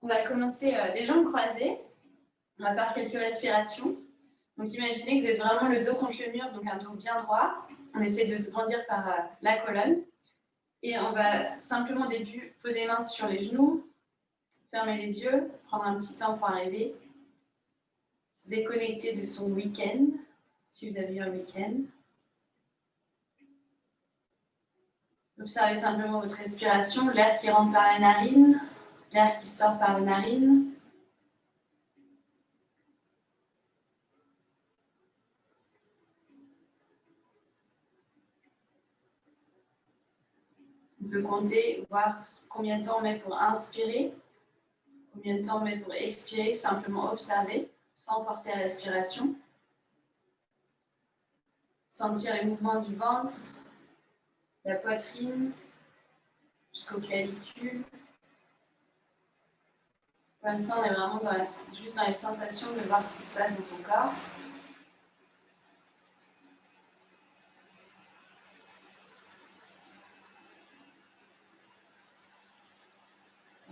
On va commencer les jambes croisées. On va faire quelques respirations. Donc imaginez que vous êtes vraiment le dos contre le mur, donc un dos bien droit. On essaie de se grandir par la colonne. Et on va simplement au début poser les mains sur les genoux, fermer les yeux, prendre un petit temps pour arriver, se déconnecter de son week-end, si vous avez eu un week-end. Observez simplement votre respiration, l'air qui rentre par la narine, l'air qui sort par la narine. On peut compter, voir combien de temps on met pour inspirer, combien de temps on met pour expirer, simplement observer, sans forcer la respiration. Sentir les mouvements du ventre, la poitrine, jusqu'aux clavicules. Pour l'instant, on est vraiment juste dans les sensations de voir ce qui se passe dans son corps.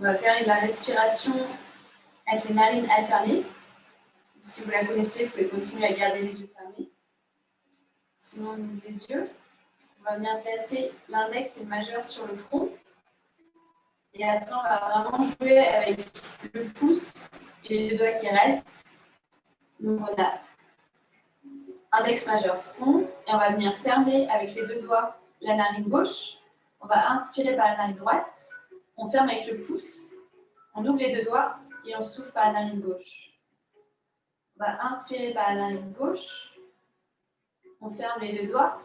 On va faire de la respiration avec les narines alternées. Si vous la connaissez, vous pouvez continuer à garder les yeux fermés. Sinon, on ouvre les yeux. On va venir placer l'index et le majeur sur le front. Et après, on va vraiment jouer avec le pouce et les deux doigts qui restent. Donc, on a index majeur front. Et on va venir fermer avec les deux doigts la narine gauche. On va inspirer par la narine droite. On ferme avec le pouce. On ouvre les deux doigts et on souffle par la narine gauche. On va inspirer par la narine gauche. On ferme les deux doigts.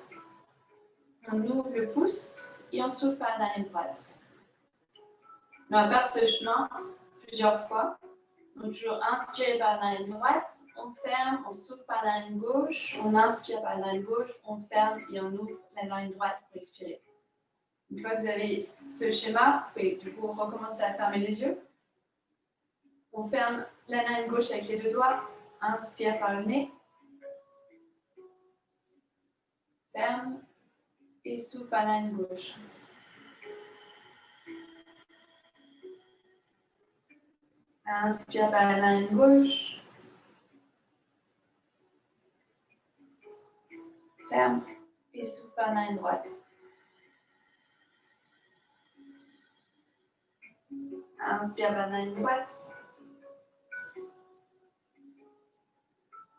On ouvre le pouce et on souffle par la narine droite. On va faire ce chemin plusieurs fois. Donc, toujours inspirer par la narine droite, on ferme, on souffle par la narine gauche, on inspire par la narine gauche, on ferme et on ouvre la narine droite pour expirer. Une fois que vous avez ce schéma, vous pouvez du coup recommencer à fermer les yeux. On ferme la narine gauche avec les deux doigts, inspire par le nez, ferme et souffle par la narine gauche. Inspire par la narine gauche. Ferme et souffle par la narine droite. Inspire par la narine droite.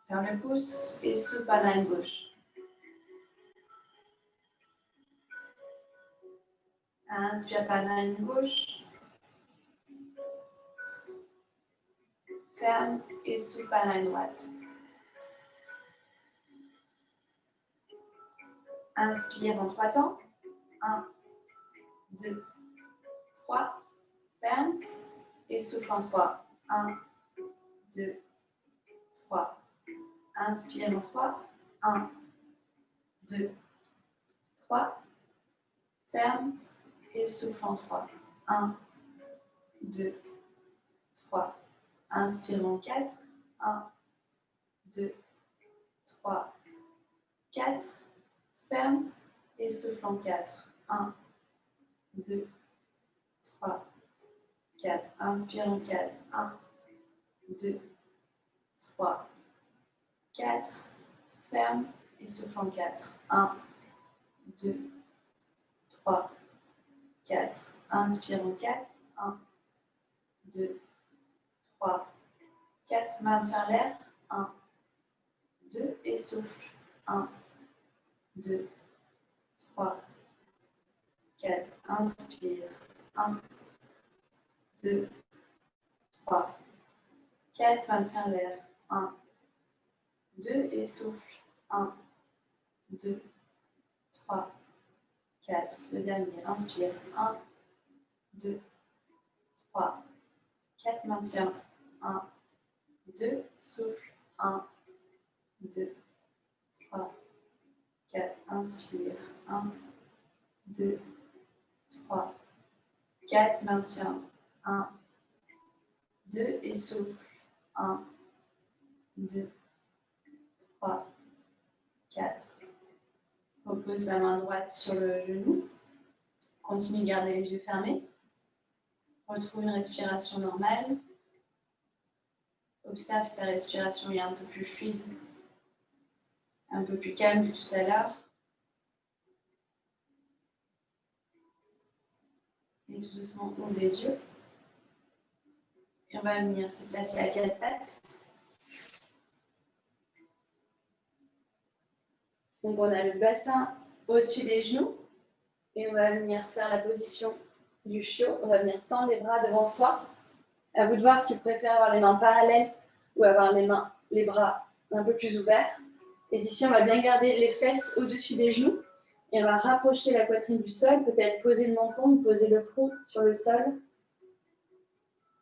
Ferme le pouce et souffle par la narine gauche. Inspire par la narine gauche. Ferme et souffle par la narine droite. Inspire en 3 temps. 1, 2, 3. Ferme et souffle en 3. 1, 2, 3. Inspire en 3. 1, 2, 3. Ferme et souffle en 3. 1, 2, 3. Inspire en 4. 1, 2, 3, 4. Ferme et souffle en 4. 1, 2, 3, 4. Inspire en 4. 1, 2, 3, 4. Ferme et souffle en 4. 1, 2, 3, 4. Inspire en 4. 1, 2, 3, 4. Maintiens l'air. 1, 2 et souffle. 1, 2, 3, 4. Inspire. 1, 2, 3, 4. Maintiens l'air. 1, 2 et souffle. 1, 2, 3, 4. Le dernier. Inspire. 1, 2, 3, 4. Maintiens. 1, 2. Souffle. 1, 2, 3, 4. Inspire. 1, 2, 3, 4. Maintiens. 1, 2 et souffle. 1, 2, 3, 4. Repose la main droite sur le genou. Continue de garder les yeux fermés. Retrouve une respiration normale. Observe si ta respiration est un peu plus fluide, un peu plus calme que tout à l'heure. Et tout doucement, ouvre les yeux. Et on va venir se placer à quatre pattes. Donc on a le bassin au-dessus des genoux. Et on va venir faire la position du chiot. On va venir tendre les bras devant soi. À vous de voir si vous préférez avoir les mains parallèles ou avoir les bras un peu plus ouverts. Et d'ici, on va bien garder les fesses au-dessus des genoux. Et on va rapprocher la poitrine du sol, peut-être poser le menton ou poser le front sur le sol.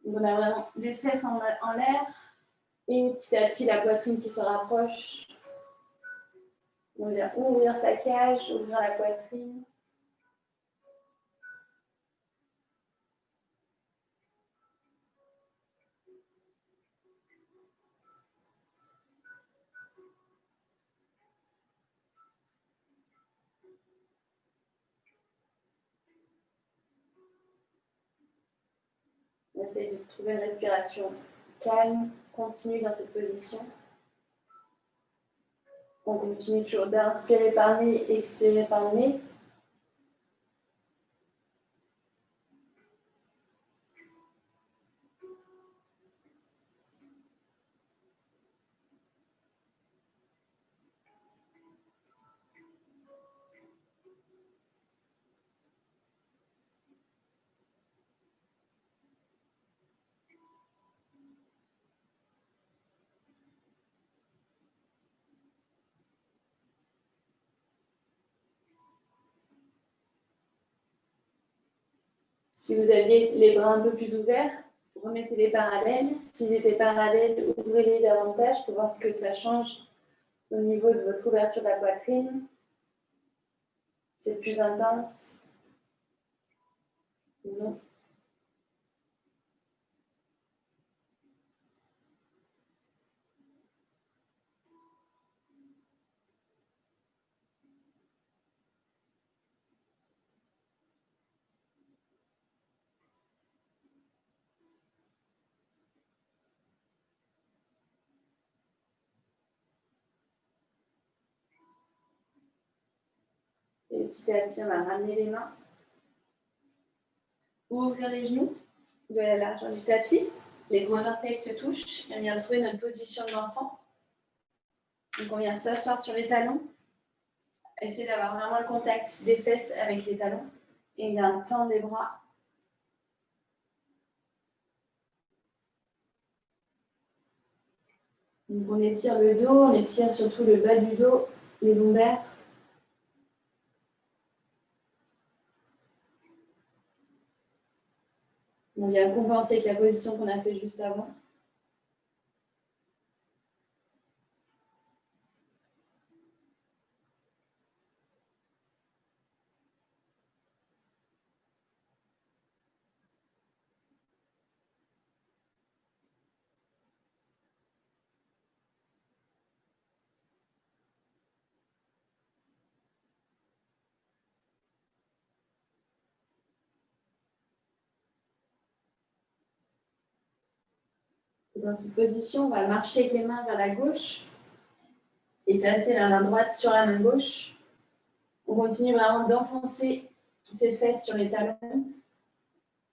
Donc on a vraiment les fesses en l'air et petit à petit la poitrine qui se rapproche. On vient ouvrir sa cage, ouvrir la poitrine. On essaie de trouver une respiration calme, continue dans cette position. On continue toujours d'inspirer par le nez et expirer par le nez. Si vous aviez les bras un peu plus ouverts, remettez-les parallèles. S'ils étaient parallèles, ouvrez-les davantage pour voir ce que ça change au niveau de votre ouverture de la poitrine. C'est plus intense. Non. Et petit à petit, on va ramener les mains. Ouvrir les genoux de la largeur du tapis. Les gros orteils se touchent et on vient trouver notre position de l'enfant. Donc on vient s'asseoir sur les talons. Essayez d'avoir vraiment le contact des fesses avec les talons. Et on vient tendre les bras. Donc on étire le dos, on étire surtout le bas du dos, les lombaires. On vient compenser avec la position qu'on a fait juste avant. Dans cette position, on va marcher avec les mains vers la gauche et placer la main droite sur la main gauche. On continue vraiment d'enfoncer ses fesses sur les talons.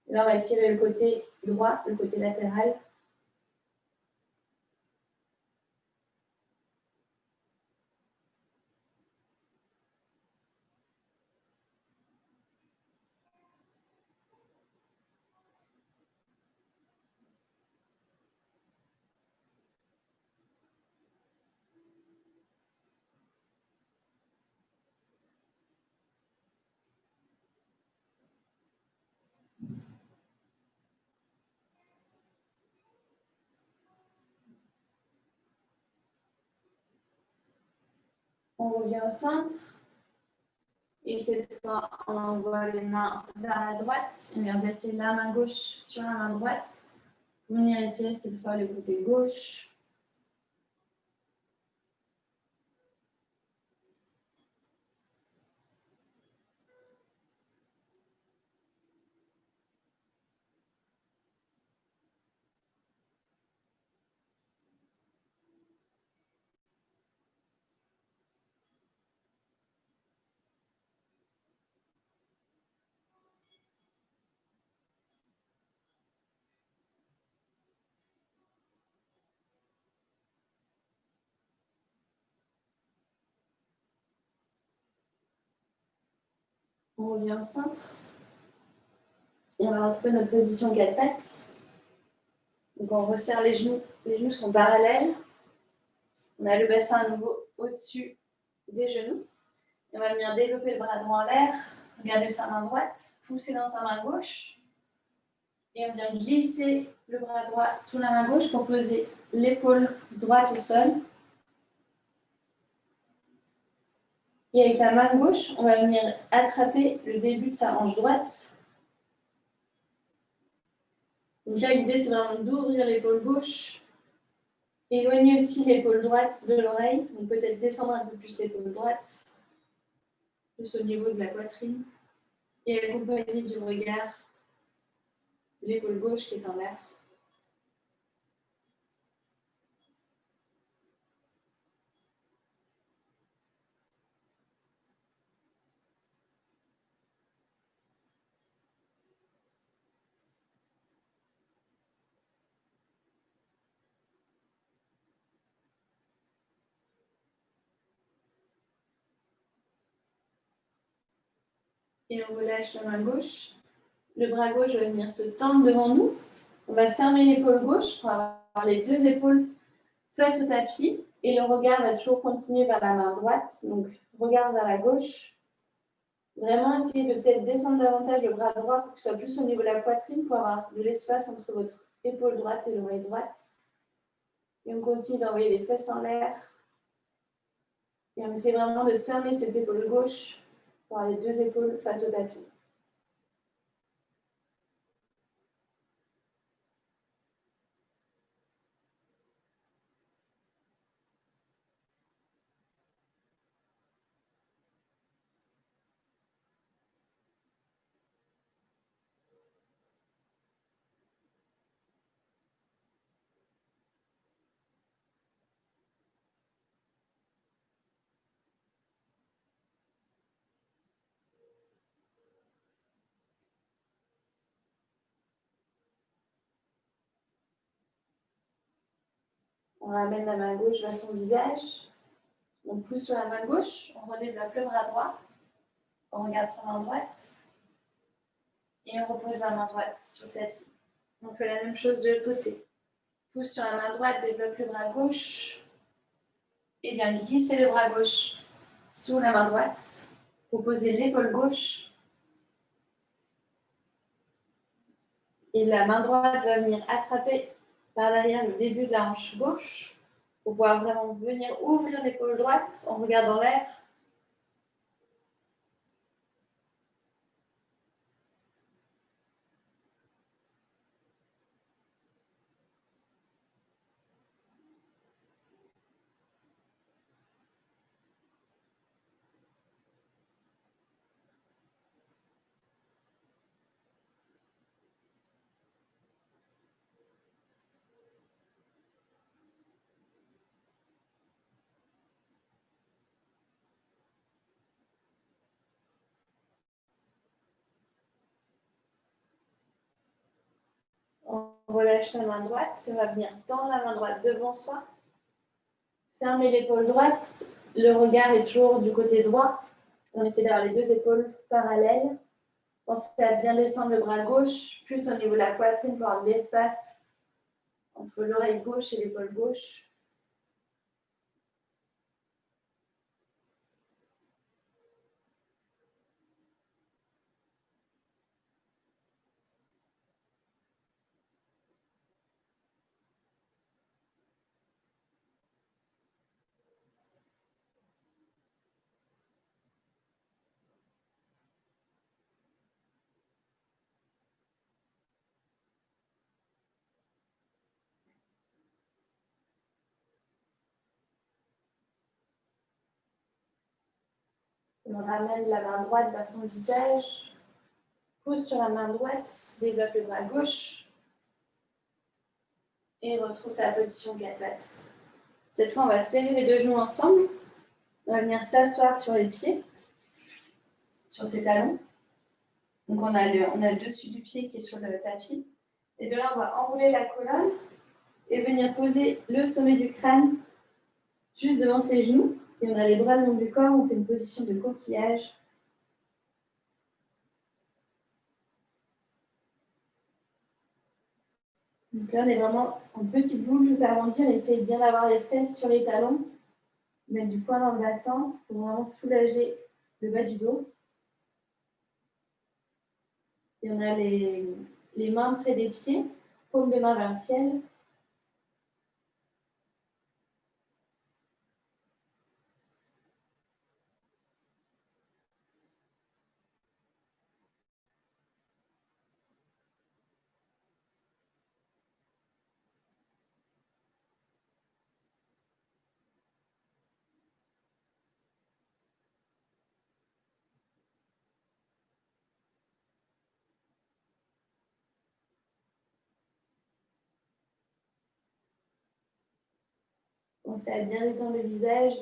Et là, on va tirer le côté droit, le côté latéral. On revient au centre. Et cette fois, on envoie les mains vers la droite. On vient placer la main gauche sur la main droite. Venir étirer cette fois le côté gauche. On revient au centre. Et on va retrouver notre position 4 pattes. Donc on resserre les genoux. Les genoux sont parallèles. On a le bassin à nouveau au-dessus des genoux. Et on va venir développer le bras droit en l'air. Regardez sa main droite. Pousser dans sa main gauche. Et on vient glisser le bras droit sous la main gauche pour poser l'épaule droite au sol. Et avec la main gauche, on va venir attraper le début de sa hanche droite. Donc là, l'idée, c'est vraiment d'ouvrir l'épaule gauche. Éloigner aussi l'épaule droite de l'oreille. Donc peut-être descendre un peu plus l'épaule droite, plus au niveau de la poitrine. Et accompagner du regard l'épaule gauche qui est en l'air. Et on relâche la main gauche. Le bras gauche va venir se tendre devant nous. On va fermer l'épaule gauche pour avoir les deux épaules face au tapis. Et le regard va toujours continuer vers la main droite. Donc, regard vers la gauche. Vraiment essayer de peut-être descendre davantage le bras droit pour que ce soit plus au niveau de la poitrine pour avoir de l'espace entre votre épaule droite et l'oreille droite. Et on continue d'envoyer les fesses en l'air. Et on essaie vraiment de fermer cette épaule gauche pour avoir les deux épaules face au tapis. On ramène la main gauche vers son visage. On pousse sur la main gauche. On redéveloppe le bras droit. On regarde sa main droite. Et on repose la main droite sur le tapis. On fait la même chose de l'autre côté. Pousse sur la main droite, développe le bras gauche. Et vient glisser le bras gauche sous la main droite. Reposez l'épaule gauche. Et la main droite va venir attraper par derrière le début de la hanche gauche pour pouvoir vraiment venir ouvrir l'épaule droite en regardant l'air. On relâche la main droite, ça va venir tendre la main droite devant soi. Fermez l'épaule droite, le regard est toujours du côté droit. On essaie d'avoir les deux épaules parallèles. Pensez à bien descendre le bras gauche, plus au niveau de la poitrine pour avoir de l'espace entre l'oreille gauche et l'épaule gauche. On ramène la main droite vers son visage. Pousse sur la main droite, développe le bras gauche. Et retrouve ta position 4 pattes. Cette fois, on va serrer les deux genoux ensemble. On va venir s'asseoir sur les pieds, sur ses talons. Donc, on a le dessus du pied qui est sur le tapis. Et de là, on va enrouler la colonne et venir poser le sommet du crâne juste devant ses genoux. Et on a les bras le long du corps, on fait une position de coquillage. Donc là, on est vraiment en petite boule tout arrondie. On essaye bien d'avoir les fesses sur les talons, mettre du poids dans le bassin pour vraiment soulager le bas du dos. Et on a les mains près des pieds, paume de main vers le ciel. Pensez à bien détendre le visage,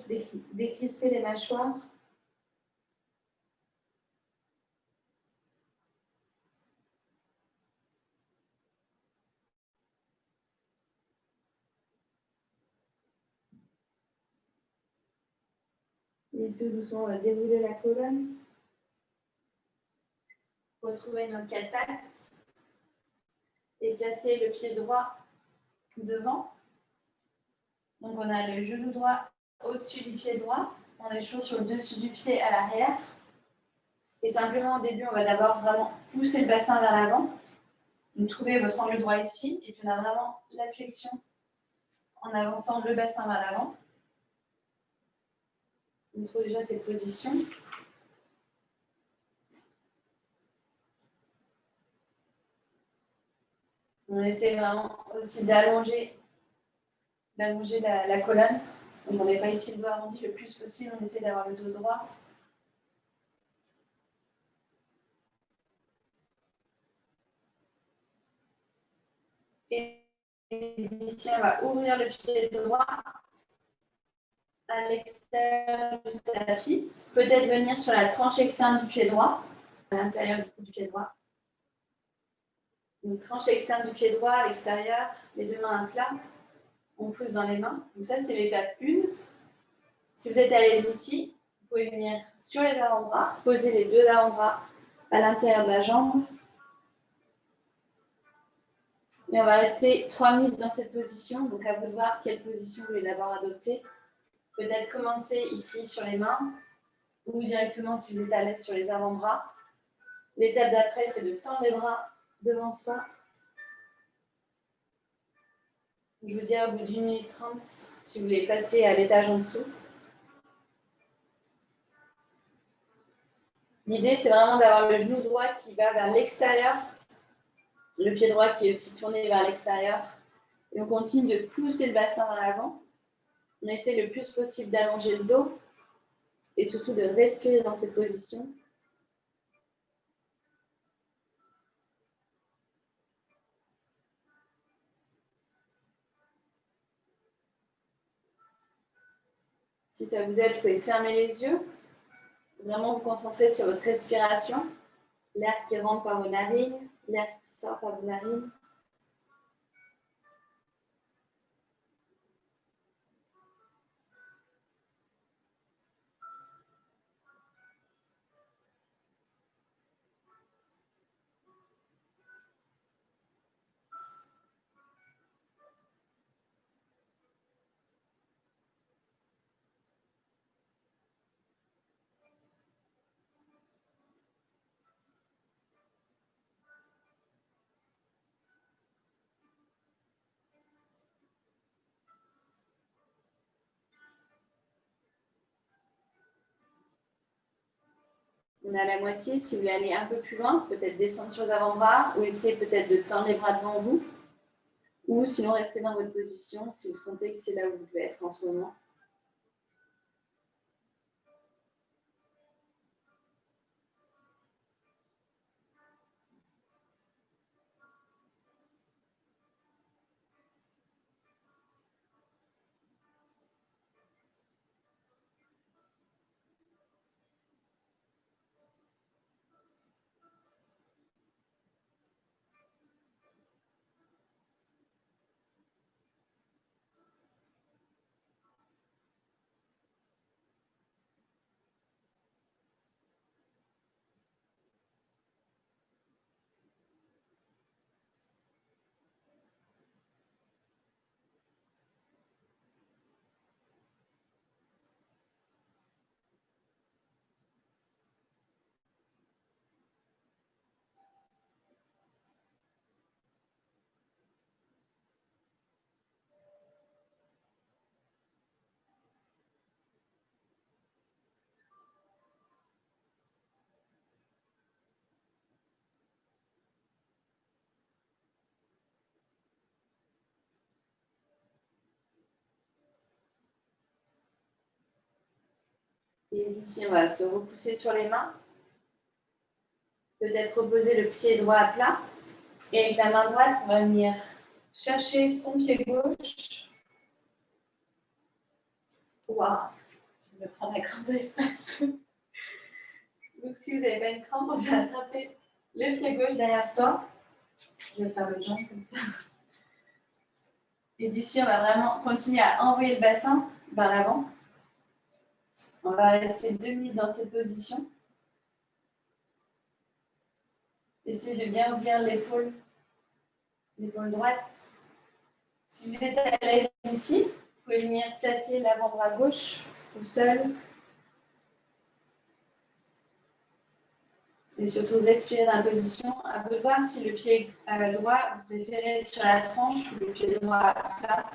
décrisper les mâchoires. Et tout doucement, on va dérouler la colonne. Retrouver nos 4 pattes. Et placer le pied droit devant. Donc on a le genou droit au-dessus du pied droit. On est chaud sur le dessus du pied à l'arrière. Et simplement au début, on va d'abord vraiment pousser le bassin vers l'avant. Donc trouvez votre angle droit ici. Et puis on a vraiment la flexion en avançant le bassin vers l'avant. On trouve déjà cette position. On essaie vraiment aussi d'allonger la colonne. Donc on n'est pas ici le dos arrondi le plus possible. On essaie d'avoir le dos droit. Et ici, on va ouvrir le pied droit à l'extérieur du tapis. Peut-être venir sur la tranche externe du pied droit, à l'intérieur du pied droit. Une tranche externe du pied droit à l'extérieur, les deux mains à plat. On pousse dans les mains. Donc ça, c'est l'étape 1. Si vous êtes à l'aise ici, vous pouvez venir sur les avant-bras, poser les deux avant-bras à l'intérieur de la jambe. Et on va rester 3 minutes dans cette position. Donc à vous de voir quelle position vous voulez d'abord adopter. Peut-être commencer ici sur les mains ou directement si vous êtes à l'aise sur les avant-bras. L'étape d'après, c'est de tendre les bras devant soi. Je vous dirai au bout d'1 minute 30 si vous voulez passer à l'étage en dessous. L'idée, c'est vraiment d'avoir le genou droit qui va vers l'extérieur, le pied droit qui est aussi tourné vers l'extérieur. Et on continue de pousser le bassin vers l'avant. On essaie le plus possible d'allonger le dos et surtout de respirer dans cette position. Si ça vous aide, vous pouvez fermer les yeux. Vraiment vous concentrer sur votre respiration. L'air qui rentre par vos narines, l'air qui sort par vos narines. On est à la moitié. Si vous voulez aller un peu plus loin, peut-être descendre sur les avant-bras ou essayer peut-être de tendre les bras devant vous. Ou sinon, rester dans votre position si vous sentez que c'est là où vous devez être en ce moment. Et d'ici, on va se repousser sur les mains. Peut-être reposer le pied droit à plat. Et avec la main droite, on va venir chercher son pied gauche. Waouh, je vais me prendre la crampe de l'espace. Donc, si vous n'avez pas une crampe, on va attraper le pied gauche derrière soi. Je vais faire le jambe comme ça. Et d'ici, on va vraiment continuer à envoyer le bassin vers l'avant. On va rester 2 minutes dans cette position. Essayez de bien ouvrir l'épaule droite. Si vous êtes à l'aise ici, vous pouvez venir placer l'avant-bras gauche au sol. Et surtout respirer dans la position. À vous de voir si le pied droit, vous préférez être sur la tranche ou le pied droit à plat.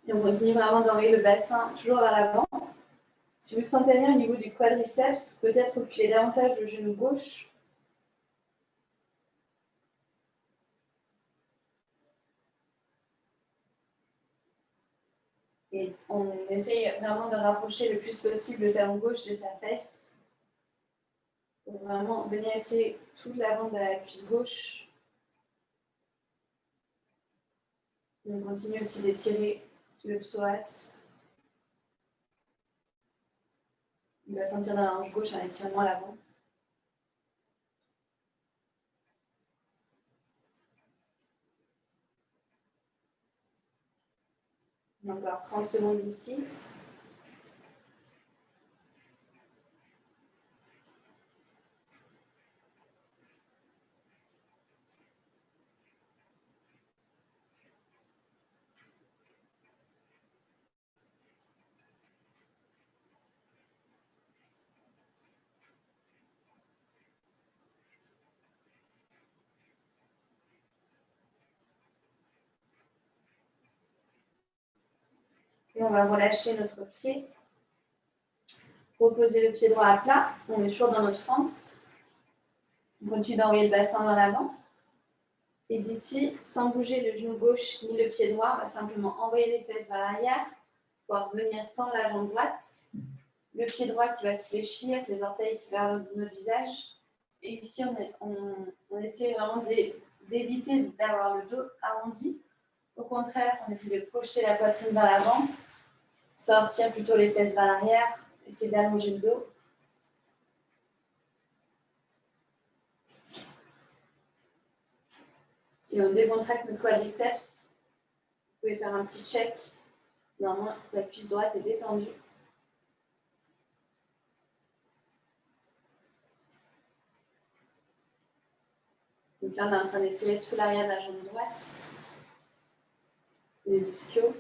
Et on continue vraiment d'envoyer le bassin toujours vers l'avant. Si vous ne sentez rien au niveau du quadriceps, peut-être reculer davantage le genou gauche. Et on essaye vraiment de rapprocher le plus possible le talon gauche de sa fesse. Pour vraiment venir étirer toute l'avant de la cuisse gauche. Et on continue aussi d'étirer le psoas. On va sentir dans la hanche gauche un étirement à l'avant. Encore 30 secondes ici. Et on va relâcher notre pied. Reposer le pied droit à plat. On est toujours dans notre fente. On continue d'envoyer le bassin vers l'avant. Et d'ici, sans bouger le genou gauche ni le pied droit, on va simplement envoyer les fesses vers l'arrière pour venir tendre la jambe droite. Le pied droit qui va se fléchir, les orteils qui vers notre visage. Et ici, on essaie vraiment d'éviter d'avoir le dos arrondi. Au contraire, on essaie de projeter la poitrine vers l'avant, sortir plutôt les fesses vers l'arrière, essayer d'allonger le dos. Et on décontracte notre quadriceps. Vous pouvez faire un petit check. Normalement, la cuisse droite est détendue. Donc là, on est en train d'étirer tout l'arrière de la jambe droite, les ischios.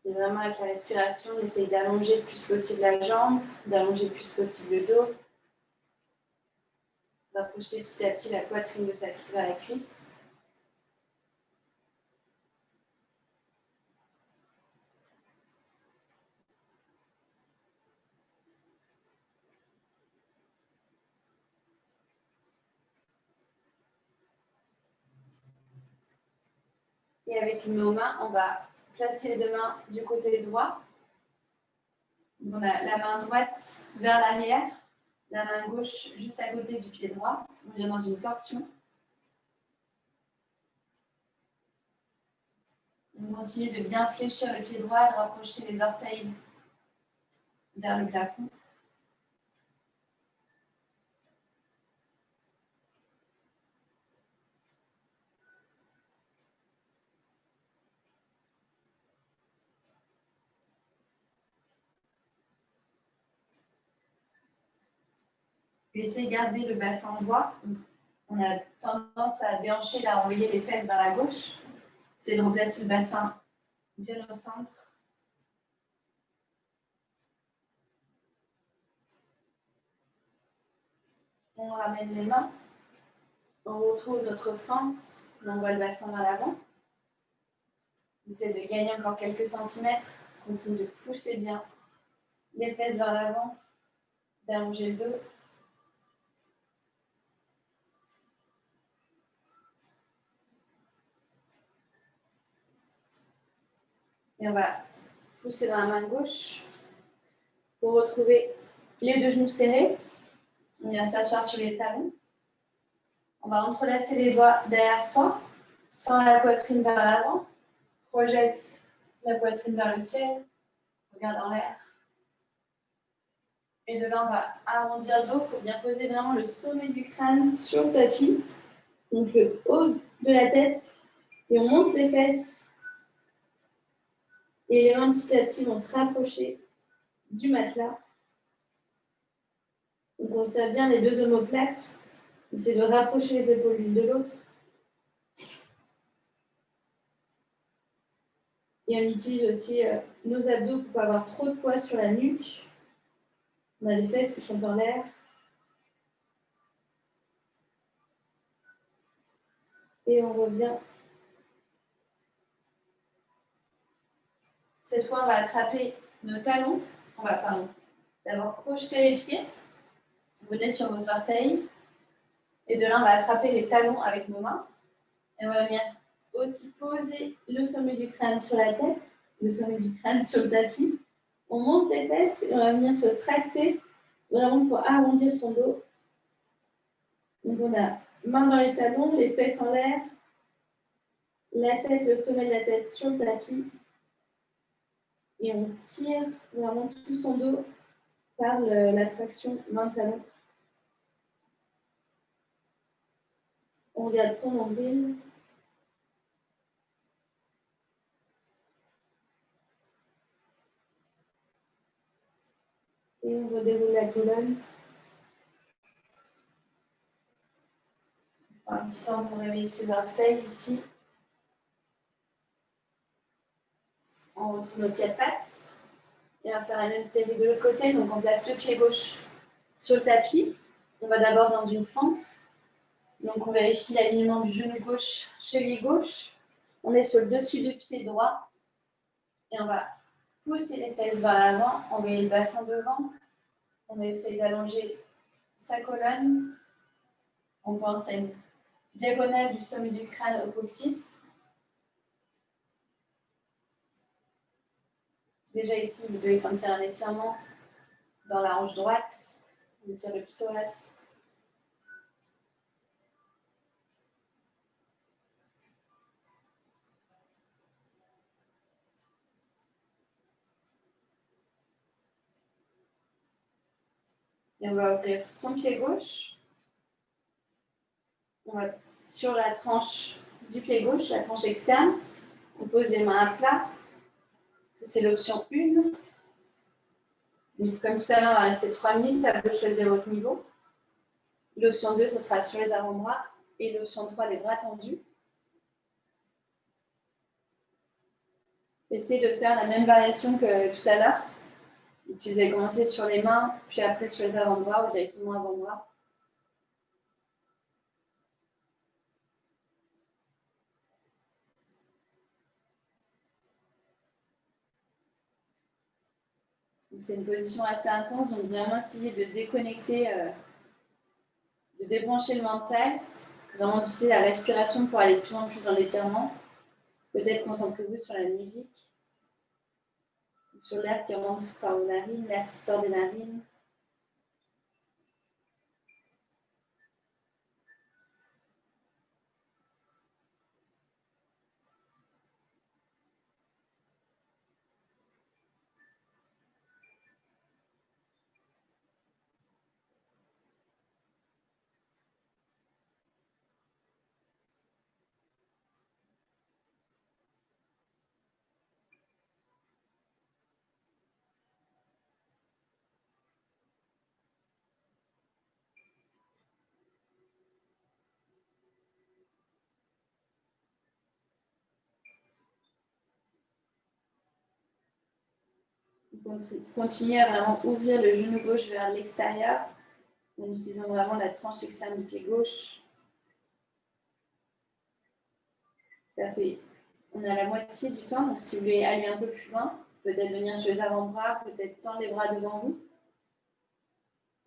Et vraiment, avec la respiration, on essaye d'allonger le plus possible la jambe, d'allonger le plus possible le dos, rapprocher petit à petit la poitrine de sa cuisse vers la cuisse. Et avec nos mains, on va placer les deux mains du côté droit. On a la main droite vers l'arrière, la main gauche juste à côté du pied droit. On vient dans une torsion. On continue de bien fléchir le pied droit, de rapprocher les orteils vers le plafond. Essayez de garder le bassin droit. On a tendance à déhancher, à envoyer les fesses vers la gauche. C'est de remplacer le bassin bien au centre. On ramène les mains. On retrouve notre fente. On envoie le bassin vers l'avant. On essaie de gagner encore quelques centimètres. Continue de pousser bien les fesses vers l'avant. D'allonger le dos. Et on va pousser dans la main gauche pour retrouver les deux genoux serrés. On vient s'asseoir sur les talons. On va entrelacer les doigts derrière soi, sans la poitrine vers l'avant. Projette la poitrine vers le ciel. Regarde en l'air. Et de là, on va arrondir le dos pour bien poser vraiment le sommet du crâne sur le tapis. Donc le haut de la tête. Et on monte les fesses. Et les mains petit à petit vont se rapprocher du matelas. Donc on serre bien les deux omoplates. On essaie de rapprocher les épaules l'une de l'autre. Et on utilise aussi nos abdos pour ne pas avoir trop de poids sur la nuque. On a les fesses qui sont en l'air. Et on revient. Cette fois, on va attraper nos talons. On va, d'abord crocheter les pieds. Vous venez sur vos orteils. Et de là, on va attraper les talons avec nos mains. Et on va venir aussi poser le sommet du crâne sur la tête, le sommet du crâne sur le tapis. On monte les fesses et on va venir se tracter vraiment pour arrondir son dos. Donc on a main dans les talons, les fesses en l'air, la tête, le sommet de la tête sur le tapis. Et on tire vraiment tout son dos par la traction main-talon. On regarde son nombril. Et on redéroule la colonne. Un petit temps pour réveiller ses orteils ici. On retrouve nos quatre pattes. Et on va faire la même série de l'autre côté. Donc on place le pied gauche sur le tapis. On va d'abord dans une fente. Donc on vérifie l'alignement du genou gauche, cheville gauche. On est sur le dessus du pied droit. Et on va pousser les fesses vers l'avant, envoyer le bassin devant. On essaie d'allonger sa colonne. On pense à une diagonale du sommet du crâne au coccyx. Déjà ici, vous devez sentir un étirement dans la hanche droite. On étire le psoas. Et on va ouvrir son pied gauche. On va sur la tranche du pied gauche, la tranche externe. On pose les mains à plat. C'est l'option 1. Donc, comme tout à l'heure, on va rester 3 minutes. À vous de choisir votre niveau. L'option 2, ce sera sur les avant-bras. Et l'option 3, les bras tendus. Essayez de faire la même variation que tout à l'heure. Si vous avez commencé sur les mains, puis après sur les avant-bras ou directement avant-bras. C'est une position assez intense, donc vraiment essayer de déconnecter, de débrancher le mental. Vraiment utiliser la respiration pour aller de plus en plus dans l'étirement. Peut-être concentrez-vous sur la musique, sur l'air qui rentre par vos narines, l'air qui sort des narines. Continuez à vraiment ouvrir le genou gauche vers l'extérieur. en utilisant vraiment la tranche externe du pied gauche. Ça fait, on a la moitié du temps, donc si vous voulez aller un peu plus loin, peut-être venir sur les avant-bras, peut-être tendre les bras devant vous.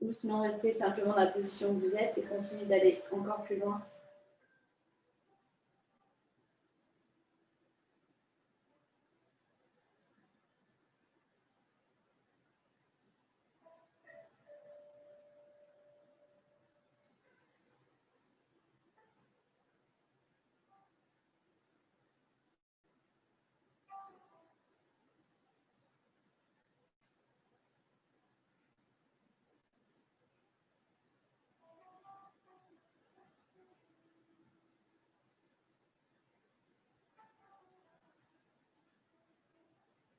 Ou sinon rester simplement dans la position où vous êtes et continuer d'aller encore plus loin.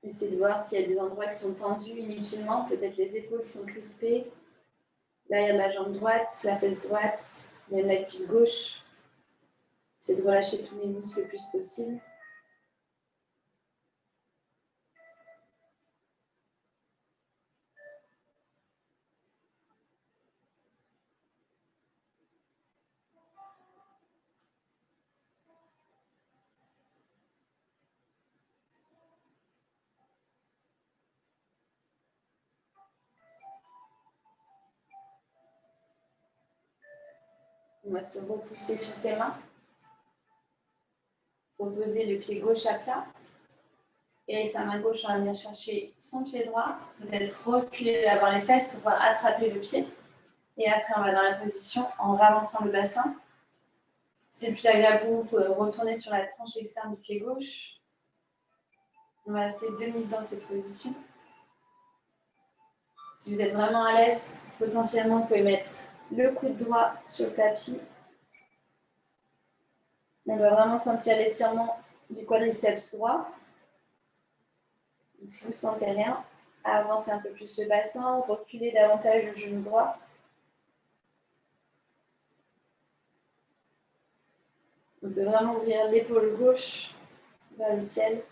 Essayez de voir s'il y a des endroits qui sont tendus inutilement, peut-être les épaules qui sont crispées, l'arrière de la jambe droite, la fesse droite, même la cuisse gauche. Essayez de relâcher tous les muscles le plus possible. On va se repousser sur ses mains. Reposer le pied gauche à plat. Et sa main gauche, on va venir chercher son pied droit. Peut-être reculer avant les fesses pour pouvoir attraper le pied. Et après, on va dans la position en ramassant le bassin. C'est plus agréable pour vous, vous pouvez retourner sur la tranche externe du pied gauche. On va rester 2 minutes dans cette position. Si vous êtes vraiment à l'aise, potentiellement, vous pouvez mettre le coude droit sur le tapis. On va vraiment sentir l'étirement du quadriceps droit. Donc, si vous ne sentez rien, avancez un peu plus le bassin, reculez davantage le genou droit. On peut vraiment ouvrir l'épaule gauche vers le ciel.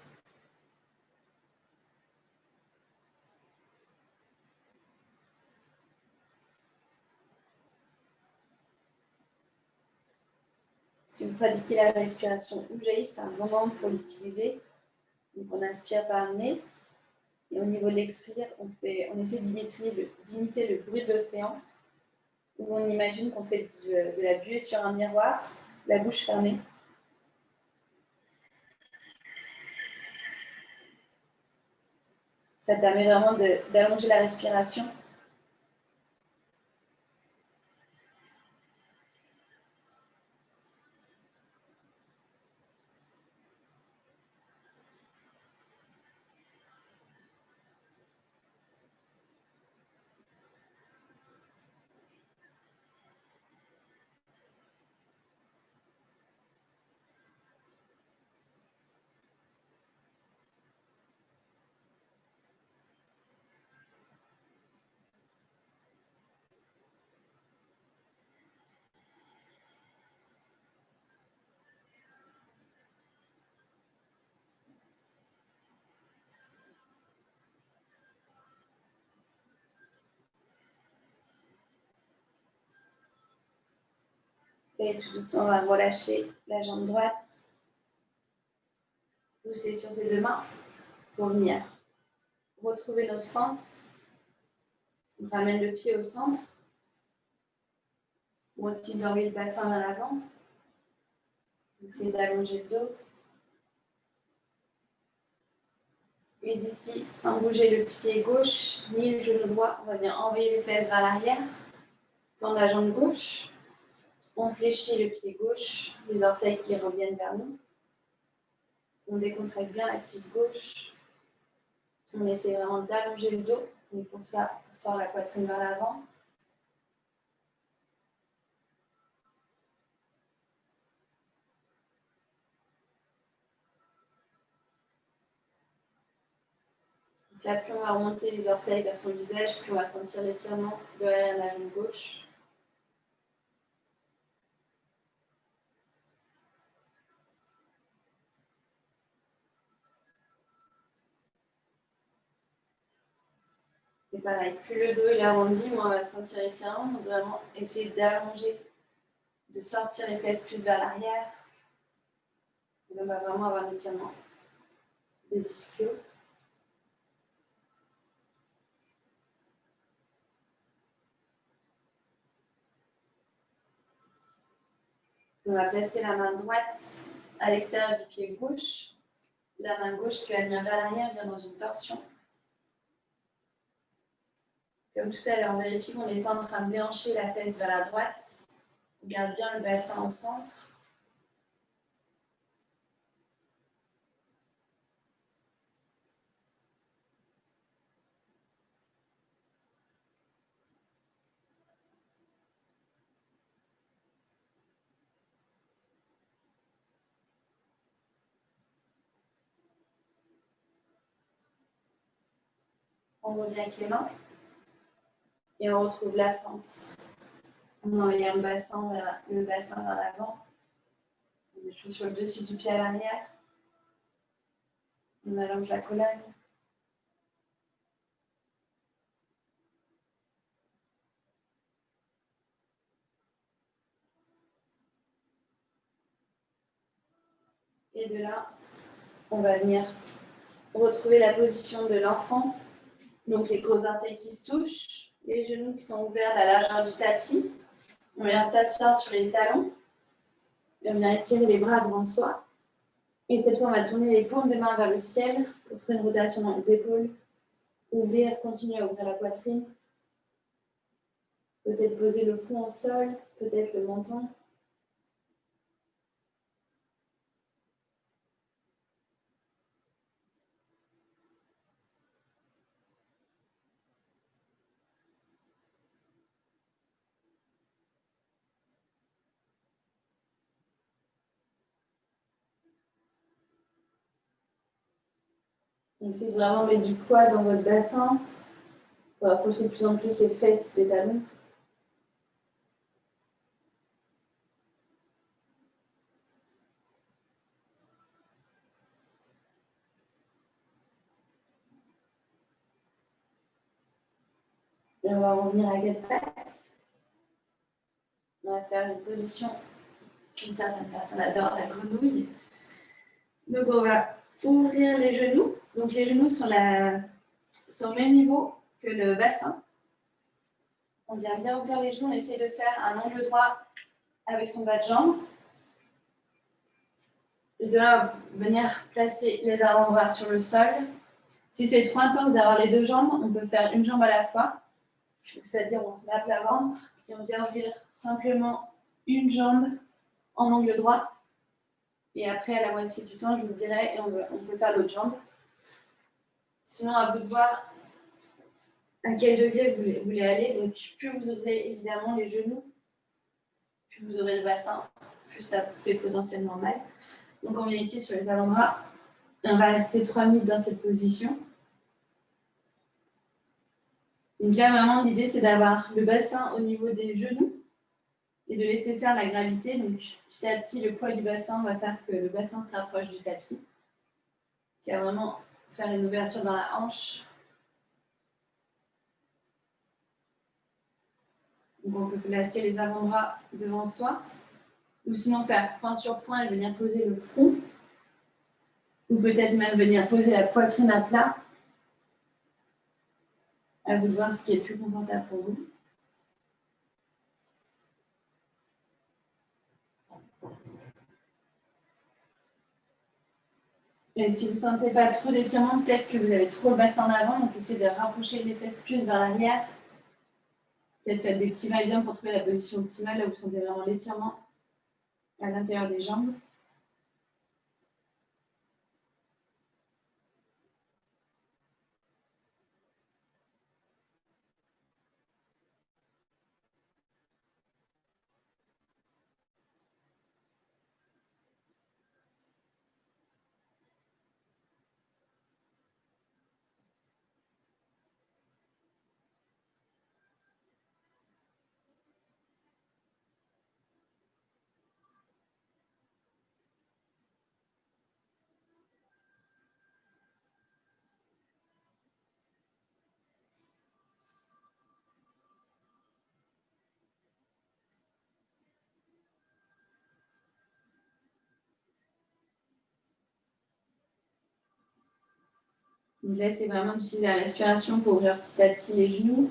Si vous pratiquez la respiration Ujjayi, c'est un bon moment pour l'utiliser. Donc on inspire par le nez. Et au niveau de l'expire, on essaie d'imiter le bruit de l'océan. Où on imagine qu'on fait de la buée sur un miroir, la bouche fermée. Ça permet vraiment d'allonger la respiration. Et tout doucement, on va relâcher la jambe droite. Pousser sur ses 2 mains pour venir retrouver notre fente. On ramène le pied au centre. On continue d'enlever le bassin vers l'avant. Essayez d'allonger le dos. Et d'ici, sans bouger le pied gauche ni le genou droit, on va venir envoyer les fesses vers l'arrière. Tendre la jambe gauche. On fléchit le pied gauche, les orteils qui reviennent vers nous. On décontracte bien la cuisse gauche. On essaie vraiment d'allonger le dos. Et pour ça, on sort la poitrine vers l'avant. Donc là, plus on va remonter les orteils vers son visage, plus on va sentir l'étirement de l'arrière de la jambe gauche. Et pareil, plus le dos est arrondi, moins on va se sentir étirant. Donc vraiment, essayer d'allonger, de sortir les fesses plus vers l'arrière. Et on va vraiment avoir un étirement des ischios. On va placer la main droite à l'extérieur du pied gauche. La main gauche qui va venir vers l'arrière, vient dans une torsion. Comme tout à l'heure, on vérifie qu'on n'est pas en train de déhancher la fesse vers la droite. On garde bien le bassin au centre. On revient avec les mains et on retrouve la fente. On envoie le bassin vers l'avant. On met toujours sur le dessus du pied à l'arrière. On allonge la colonne. Et de là, on va venir retrouver la position de l'enfant. Donc les gros orteils qui se touchent, les genoux qui sont ouverts à la largeur du tapis. On vient s'asseoir sur les talons. Et on vient étirer les bras devant soi. Et cette fois, on va tourner les paumes des mains vers le ciel pour trouver une rotation dans les épaules. Ouvrir, continuer à ouvrir la poitrine. Peut-être poser le front au sol, peut-être le menton. Essayez de vraiment mettre du poids dans votre bassin pour approcher de plus en plus les fesses des talons. Et on va revenir à quatre pattes. On va faire une position qu'une certaine personne adore, la grenouille. Donc on va ouvrir les genoux. Donc les genoux sont au même niveau que le bassin. On vient bien ouvrir les genoux, on essaie de faire un angle droit avec son bas de jambe. Et de là, venir placer les avant-bras sur le sol. Si c'est trop intense d'avoir les deux jambes, on peut faire une jambe à la fois. C'est-à-dire on se met à plat ventre et on vient ouvrir simplement une jambe en angle droit. Et après, à la moitié du temps, je vous dirai, et on peut faire l'autre jambe. Sinon, à vous de voir à quel degré vous voulez aller. Donc, plus vous ouvrez évidemment les genoux, plus vous ouvrez le bassin, plus ça vous fait potentiellement mal. Donc, on vient ici sur les avant-bras. On va rester 3 minutes dans cette position. Donc là, vraiment, l'idée, c'est d'avoir le bassin au niveau des genoux et de laisser faire la gravité. Donc, petit à petit, le poids du bassin va faire que le bassin se rapproche du tapis. Qui va vraiment faire une ouverture dans la hanche. Donc, on peut placer les avant-bras devant soi. Ou sinon, faire point sur point et venir poser le front. Ou peut-être même venir poser la poitrine à plat. À vous de voir ce qui est le plus confortable pour vous. Et si vous ne sentez pas trop d'étirement, peut-être que vous avez trop le bassin en avant, donc essayez de rapprocher les fesses plus vers l'arrière. Peut-être faites des petits va-et-vient pour trouver la position optimale, là où vous sentez vraiment l'étirement à l'intérieur des jambes. Donc là, c'est vraiment d'utiliser la respiration pour ouvrir petit à petit les genoux.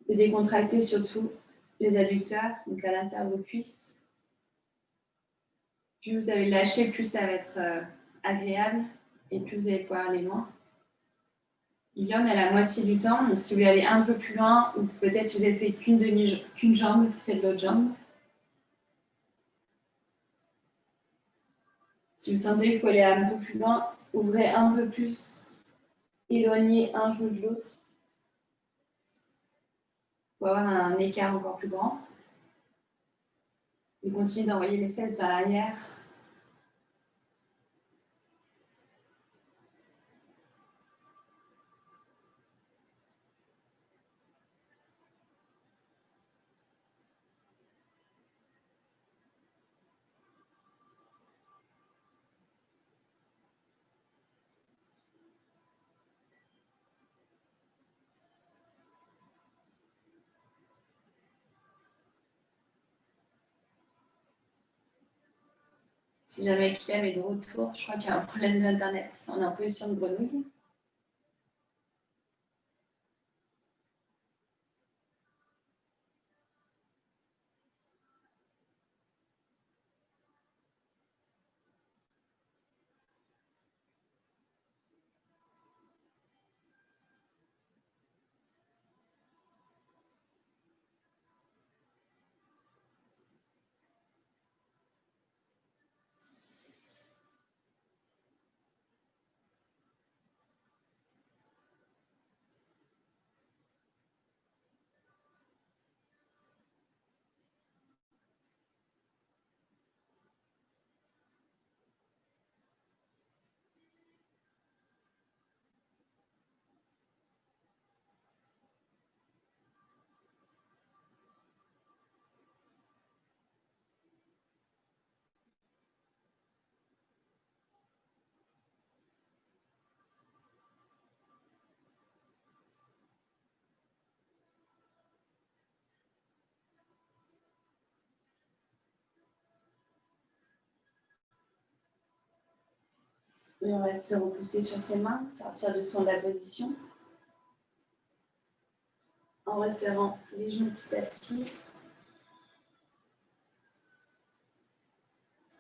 De décontracter surtout les adducteurs, donc à l'intérieur de vos cuisses. Plus vous allez lâcher, plus ça va être agréable et plus vous allez pouvoir aller loin. Et là, on est à la moitié du temps, donc si vous voulez aller un peu plus loin, ou peut-être si vous avez fait qu'une jambe, faites l'autre jambe. Si vous sentez que vous pouvez aller un peu plus loin, ouvrez un peu plus, éloignez un genou de l'autre pour avoir un écart encore plus grand. Et continuez d'envoyer les fesses vers l'arrière. Si jamais Clem est de retour, je crois qu'il y a un problème d'internet. On est en position de grenouille. Et on va se repousser sur ses mains, sortir de son de la position. En resserrant les genoux petit à petit.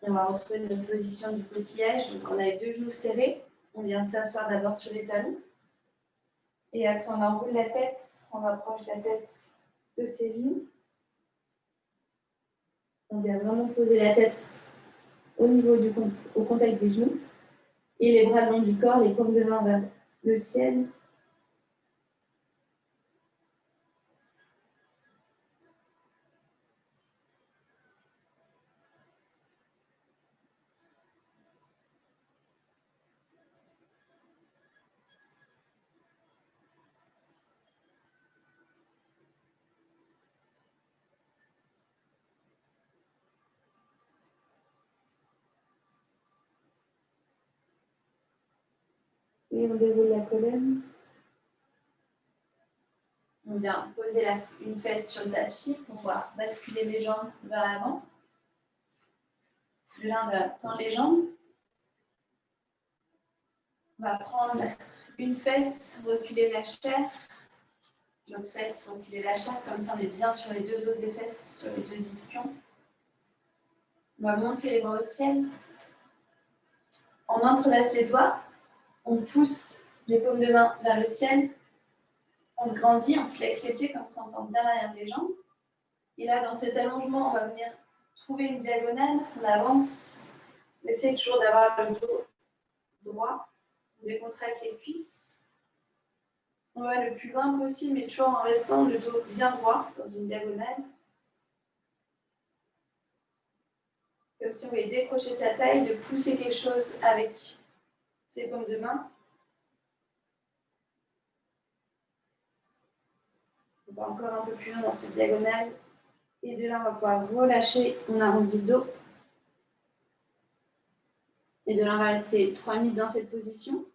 Et on va retrouver notre position du coquillage. Donc on a les deux genoux serrés. On vient s'asseoir d'abord sur les talons. Et après on enroule la tête. On rapproche la tête de ses genoux. On vient vraiment poser la tête au contact des genoux. Et les bras le long du corps, les paumes de main vers le ciel. Et on déroule la colonne. On vient poser une fesse sur le tapis pour pouvoir basculer les jambes vers l'avant. L'un va tendre les jambes. On va prendre une fesse, reculer la chair. L'autre fesse, reculer la chair. Comme ça, on est bien sur les deux os des fesses, sur les deux ischions. On va monter les bras au ciel. On entrelace les doigts. On pousse les paumes de main vers le ciel. On se grandit, on flexe les pieds, comme ça on tend bien l'arrière des jambes. Et là, dans cet allongement, on va venir trouver une diagonale. On avance. On essaie toujours d'avoir le dos droit. On décontracte les cuisses. On va le plus loin possible, mais toujours en restant le dos bien droit dans une diagonale. Comme si on voulait décrocher sa taille, de pousser quelque chose avec ses paumes de main. On va encore un peu plus loin dans cette diagonale. Et de là, on va pouvoir relâcher. On arrondit le dos. Et de là, on va rester 3 minutes dans cette position.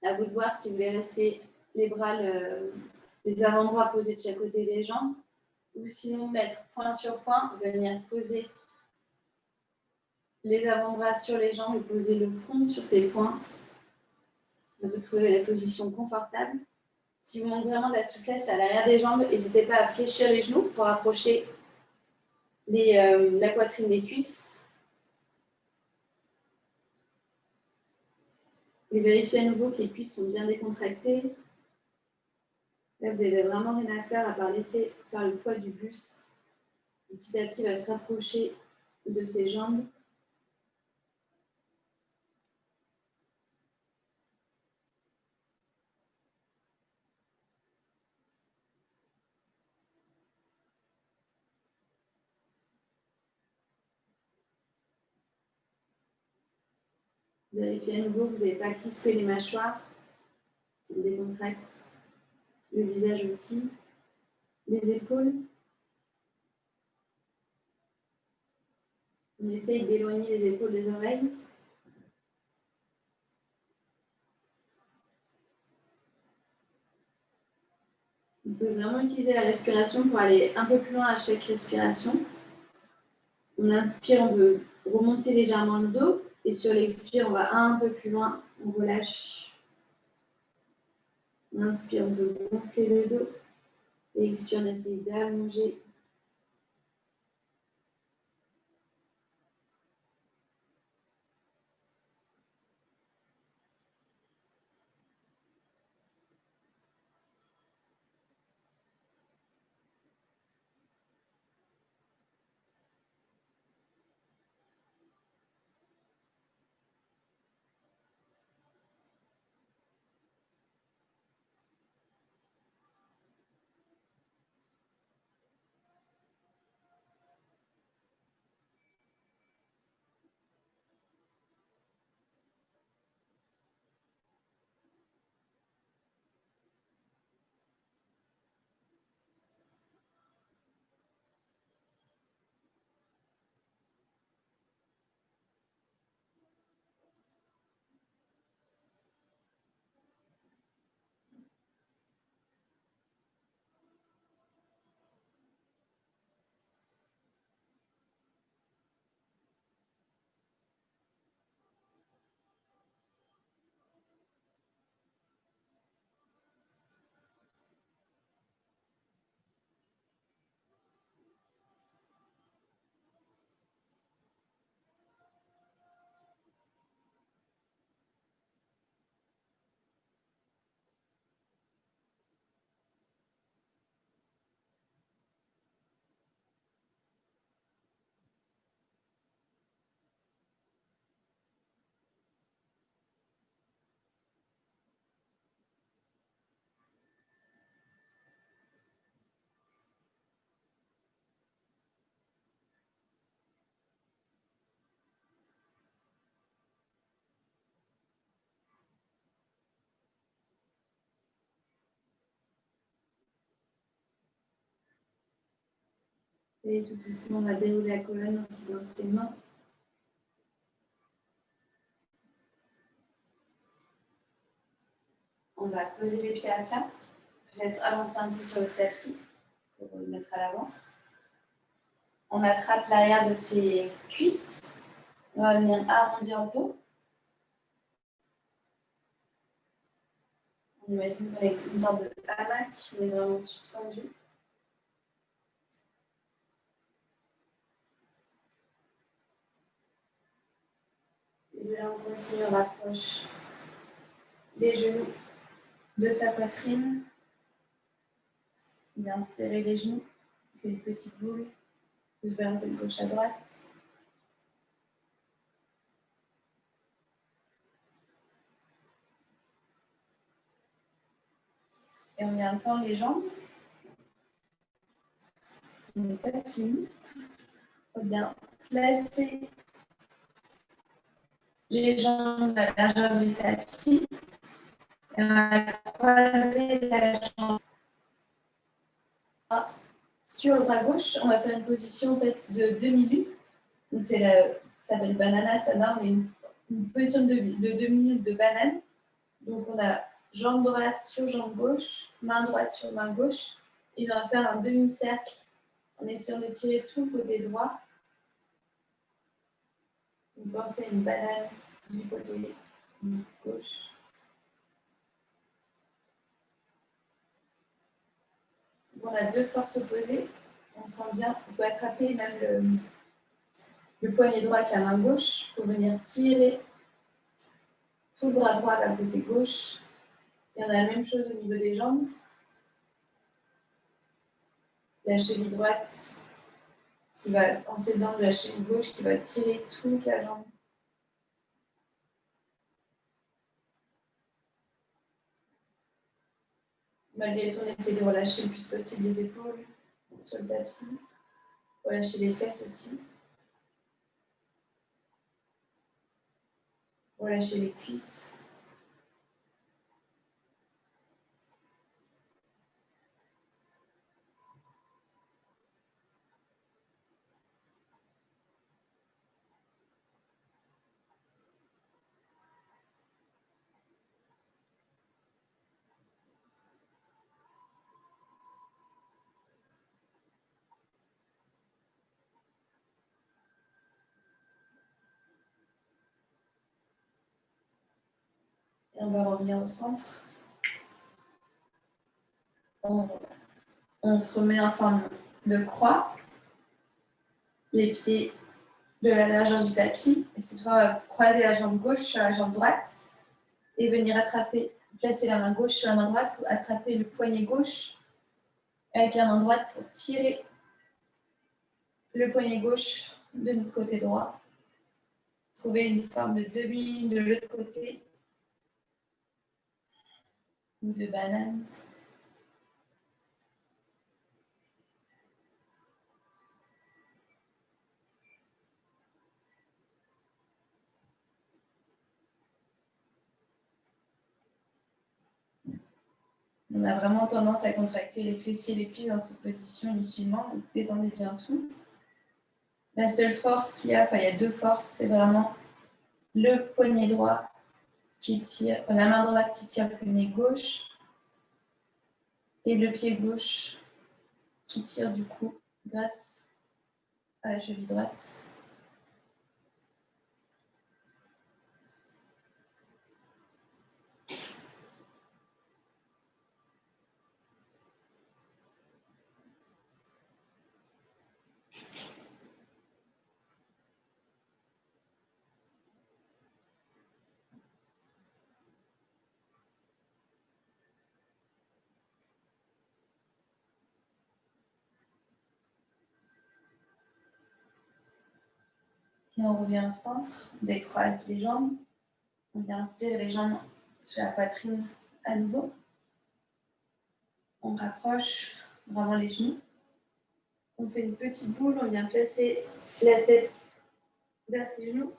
À vous de voir si vous voulez rester les bras, les avant-bras posés de chaque côté des jambes. Ou sinon, mettre point sur point, venir poser les avant-bras sur les jambes et poser le front sur ses poings. Vous trouvez la position confortable. Si vous manquez vraiment de la souplesse à l'arrière des jambes, n'hésitez pas à fléchir les genoux pour approcher la poitrine des cuisses. Et vérifiez à nouveau que les cuisses sont bien décontractées. Là, vous n'avez vraiment rien à faire à part laisser faire le poids du buste. Petit à petit, il va se rapprocher de ses jambes. Vérifiez à nouveau que vous n'avez pas crispé les mâchoires. On décontracte le visage aussi, les épaules. On essaye d'éloigner les épaules des oreilles. On peut vraiment utiliser la respiration pour aller un peu plus loin à chaque respiration. On inspire, on veut remonter légèrement le dos. Et sur l'expire, on va un peu plus loin, on relâche. On inspire, on veut gonfler le dos. Et expire, on essaye d'allonger. Et tout doucement, on va dérouler la colonne ainsi dans ses mains. On va poser les pieds à plat. Peut-être avancer un peu sur le tapis pour le mettre à l'avant. On attrape l'arrière de ses cuisses. On va venir arrondir le dos. On imagine qu'on est une sorte de hamac, on est vraiment suspendu. Et là, on continue, on rapproche les genoux de sa poitrine. On vient serrer les genoux, on fait des petites boules, on se balance de gauche à droite. Et on vient tendre les jambes. Ce n'est pas fini. On vient placer les jambes à la largeur du tapis. Et on va croiser la jambe sur le bras gauche. On va faire une position en fait, de demi-lune. Donc ça s'appelle banana, ça donne une position de demi-lune de banane. Donc on a jambe droite sur jambe gauche, main droite sur main gauche. Et on va faire un demi-cercle en essayant de tirer tout le côté droit. Vous pensez à une banane du côté gauche. On a deux forces opposées. On sent bien, on peut attraper même le poignet droit avec la main gauche pour venir tirer tout le bras droit vers le côté gauche. Et on a la même chose au niveau des jambes. La cheville droite qui va en s'aidant de la cheville gauche qui va tirer toute la jambe. Malgré tout, on essaie de relâcher le plus possible les épaules sur le tapis. Relâcher les fesses aussi. Relâcher les cuisses. Et on va revenir au centre. On se remet en forme de croix. Les pieds de la largeur du tapis. Et cette fois, on va croiser la jambe gauche sur la jambe droite et venir attraper, placer la main gauche sur la main droite ou attraper le poignet gauche avec la main droite pour tirer le poignet gauche de notre côté droit. Trouver une forme de demi de l'autre côté ou de banane. On a vraiment tendance à contracter les fessiers et les cuisses dans cette position inutilement. Donc détendez bien tout. La seule force qu'il y a, il y a deux forces, c'est vraiment le poignet droit qui tire, la main droite qui tire le poignet gauche et le pied gauche qui tire du coup grâce à la cheville droite. Et on revient au centre, on décroise les jambes, on vient serrer les jambes sur la poitrine à nouveau. On rapproche vraiment les genoux. On fait une petite boule, on vient placer la tête vers ses genoux.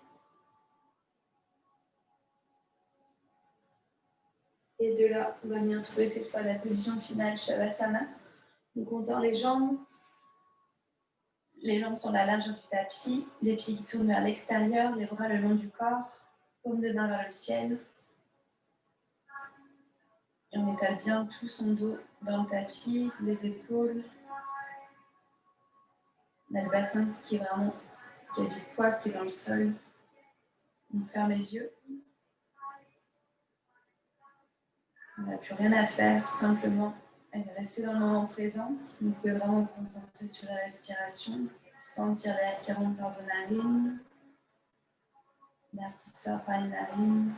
Et de là, on va venir trouver cette fois la position finale Shavasana. Donc on tend les jambes sur la largeur du tapis, les pieds qui tournent vers l'extérieur, les bras le long du corps, paume de main vers le ciel. Et on étale bien tout son dos dans le tapis, les épaules. On a le bassin qui a du poids qui est dans le sol. On ferme les yeux. On n'a plus rien à faire, simplement rester dans le moment présent. Vous pouvez vraiment vous concentrer sur la respiration, sentir l'air qui rentre par vos narines, l'air qui sort par les narines.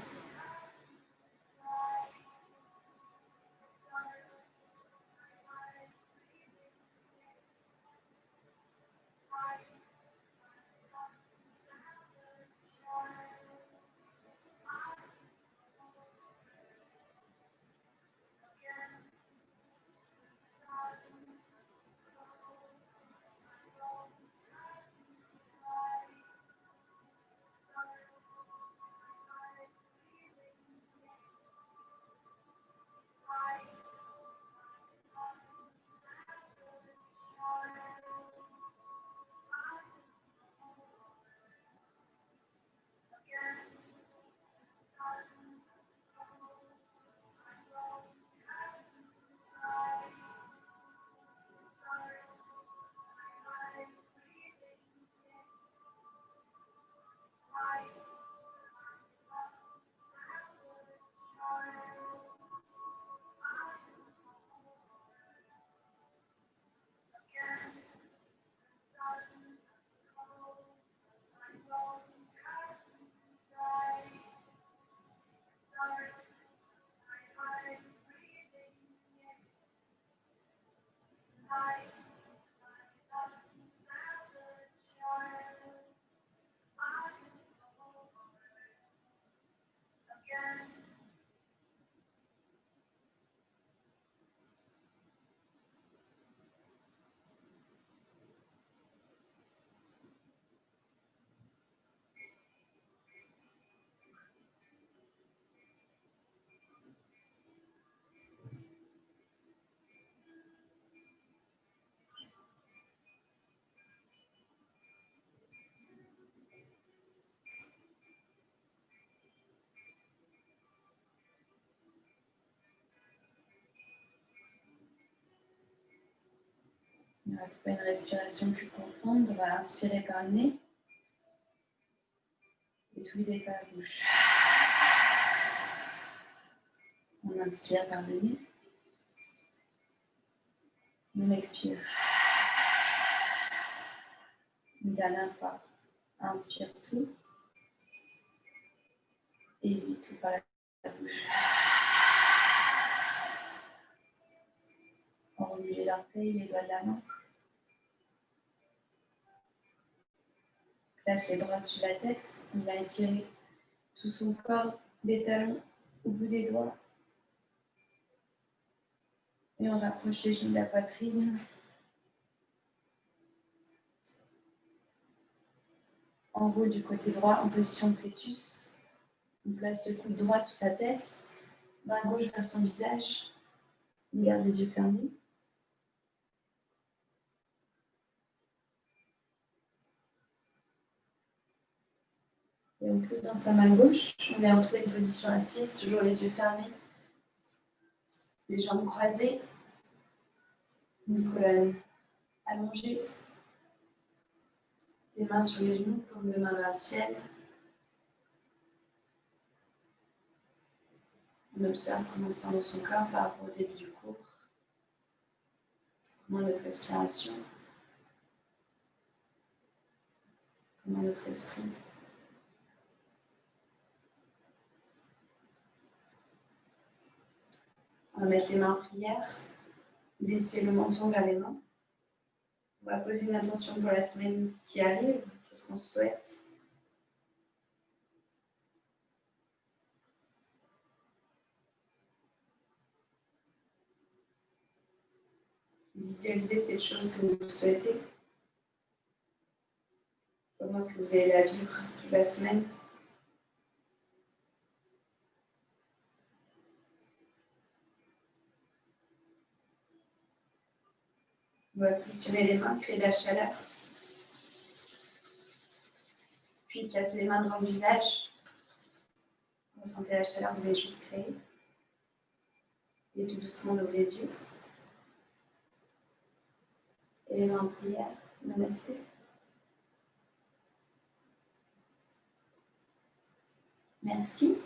On va trouver une respiration plus profonde. On va inspirer par le nez et tout vider par la bouche. On inspire par le nez. On expire. Une dernière fois. Inspire tout. Et vide tout par la bouche. On remue les orteils, les doigts de la main. Place les bras au-dessus de la tête. On va étirer tout son corps, des talons au bout des doigts. Et on rapproche les genoux de la poitrine. En haut du côté droit, en position de fœtus. On place le coude droit sous sa tête, main gauche vers son visage. On garde les yeux fermés. Et on pousse dans sa main gauche. On vient retrouver une position assise, toujours les yeux fermés. Les jambes croisées. Une colonne allongée. Les mains sur les genoux, paume de main vers le ciel. On observe comment sent dans son corps par rapport au début du cours. Comment notre respiration. Comment notre esprit. On va mettre les mains en prière. Baisser le menton vers les mains. On va poser une intention pour la semaine qui arrive. Qu'est-ce qu'on souhaite? Visualisez cette chose que vous souhaitez. Comment est-ce que vous allez la vivre toute la semaine? On va positionner les mains, créer de la chaleur. Puis placer les mains devant le visage. Ressentez la chaleur que vous avez juste créée. Et tout doucement, on ouvre les yeux. Et les mains en prière. Namasté. Merci.